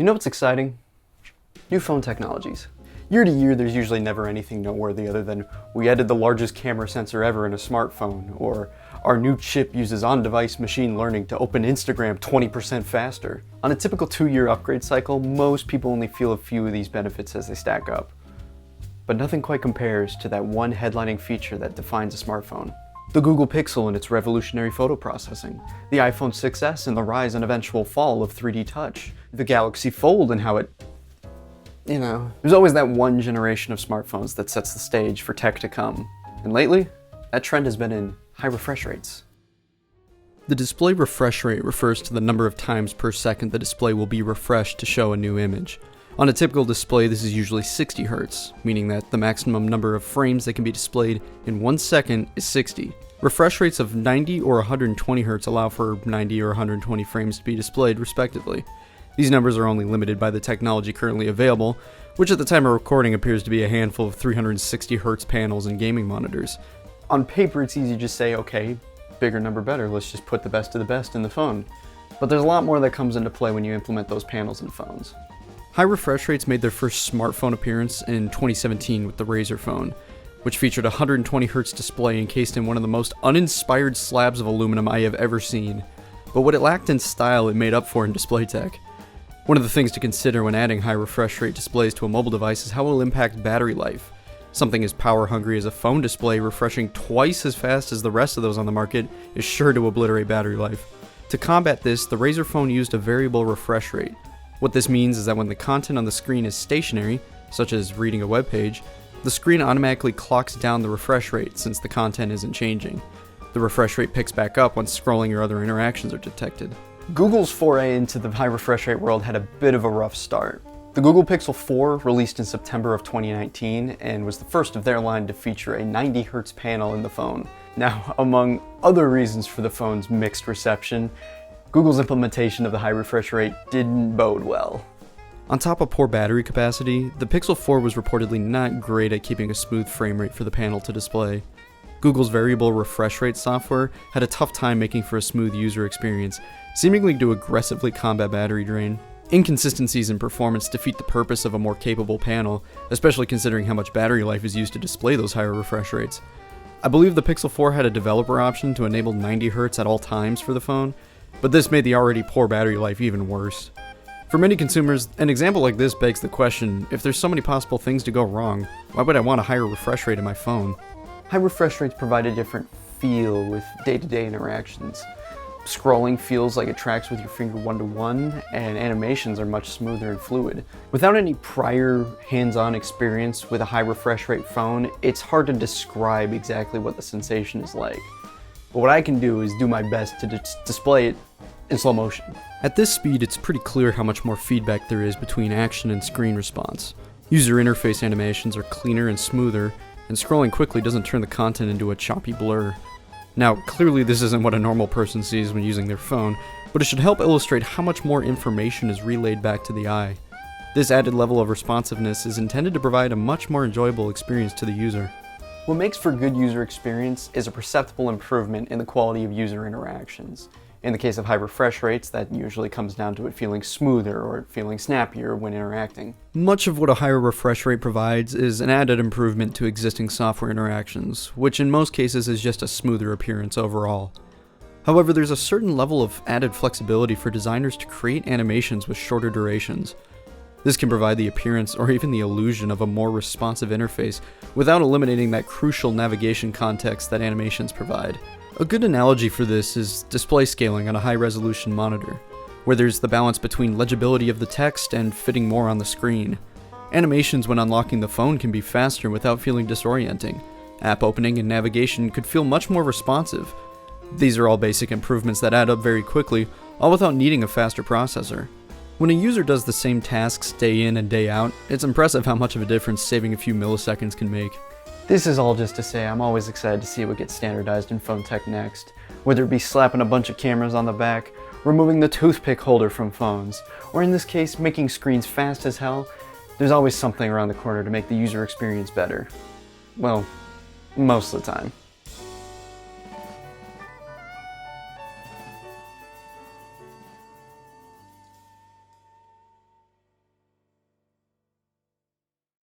You know what's exciting? New phone technologies. Year to year, there's usually never anything noteworthy other than we added the largest camera sensor ever in a smartphone, or our new chip uses on-device machine learning to open Instagram 20% faster. On a typical 2-year upgrade cycle, most people only feel a few of these benefits as they stack up. But nothing quite compares to that one headlining feature that defines a smartphone. The Google Pixel and its revolutionary photo processing, the iPhone 6s and the rise and eventual fall of 3D touch, the Galaxy Fold and how it, there's always that one generation of smartphones that sets the stage for tech to come. And lately, that trend has been in high refresh rates. The display refresh rate refers to the number of times per second the display will be refreshed to show a new image. On a typical display, this is usually 60 Hz, meaning that the maximum number of frames that can be displayed in 1 second is 60. Refresh rates of 90 or 120 Hz allow for 90 or 120 frames to be displayed, respectively. These numbers are only limited by the technology currently available, which at the time of recording appears to be a handful of 360 Hz panels and gaming monitors. On paper, it's easy to just say, okay, bigger number better, let's just put the best of the best in the phone. But there's a lot more that comes into play when you implement those panels in phones. High refresh rates made their first smartphone appearance in 2017 with the Razer Phone, which featured a 120 Hz display encased in one of the most uninspired slabs of aluminum I have ever seen. But what it lacked in style, it made up for in display tech. One of the things to consider when adding high refresh rate displays to a mobile device is how it will impact battery life. Something as power hungry as a phone display refreshing twice as fast as the rest of those on the market is sure to obliterate battery life. To combat this, the Razer Phone used a variable refresh rate. What this means is that when the content on the screen is stationary, such as reading a web page, the screen automatically clocks down the refresh rate since the content isn't changing. The refresh rate picks back up once scrolling or other interactions are detected. Google's foray into the high refresh rate world had a bit of a rough start. The Google Pixel 4 released in September of 2019 and was the first of their line to feature a 90 Hz panel in the phone. Now, among other reasons for the phone's mixed reception, Google's implementation of the high refresh rate didn't bode well. On top of poor battery capacity, the Pixel 4 was reportedly not great at keeping a smooth frame rate for the panel to display. Google's variable refresh rate software had a tough time making for a smooth user experience, seemingly to aggressively combat battery drain. Inconsistencies in performance defeat the purpose of a more capable panel, especially considering how much battery life is used to display those higher refresh rates. I believe the Pixel 4 had a developer option to enable 90 Hz at all times for the phone, but this made the already poor battery life even worse. For many consumers, an example like this begs the question, if there's so many possible things to go wrong, why would I want a higher refresh rate in my phone? High refresh rates provide a different feel with day-to-day interactions. Scrolling feels like it tracks with your finger one-to-one, and animations are much smoother and fluid. Without any prior hands-on experience with a high refresh rate phone, it's hard to describe exactly what the sensation is like. But what I can do is do my best to display it in slow motion. At this speed, it's pretty clear how much more feedback there is between action and screen response. User interface animations are cleaner and smoother, and scrolling quickly doesn't turn the content into a choppy blur. Now, clearly this isn't what a normal person sees when using their phone, but it should help illustrate how much more information is relayed back to the eye. This added level of responsiveness is intended to provide a much more enjoyable experience to the user. What makes for a good user experience is a perceptible improvement in the quality of user interactions. In the case of high refresh rates, that usually comes down to it feeling smoother or feeling snappier when interacting. Much of what a higher refresh rate provides is an added improvement to existing software interactions, which in most cases is just a smoother appearance overall. However, there's a certain level of added flexibility for designers to create animations with shorter durations. This can provide the appearance or even the illusion of a more responsive interface without eliminating that crucial navigation context that animations provide. A good analogy for this is display scaling on a high-resolution monitor, where there's the balance between legibility of the text and fitting more on the screen. Animations when unlocking the phone can be faster without feeling disorienting. App opening and navigation could feel much more responsive. These are all basic improvements that add up very quickly, all without needing a faster processor. When a user does the same tasks day in and day out, it's impressive how much of a difference saving a few milliseconds can make. This is all just to say I'm always excited to see what gets standardized in phone tech next, whether it be slapping a bunch of cameras on the back, removing the toothpick holder from phones, or in this case making screens fast as hell. There's always something around the corner to make the user experience better. Well, most of the time.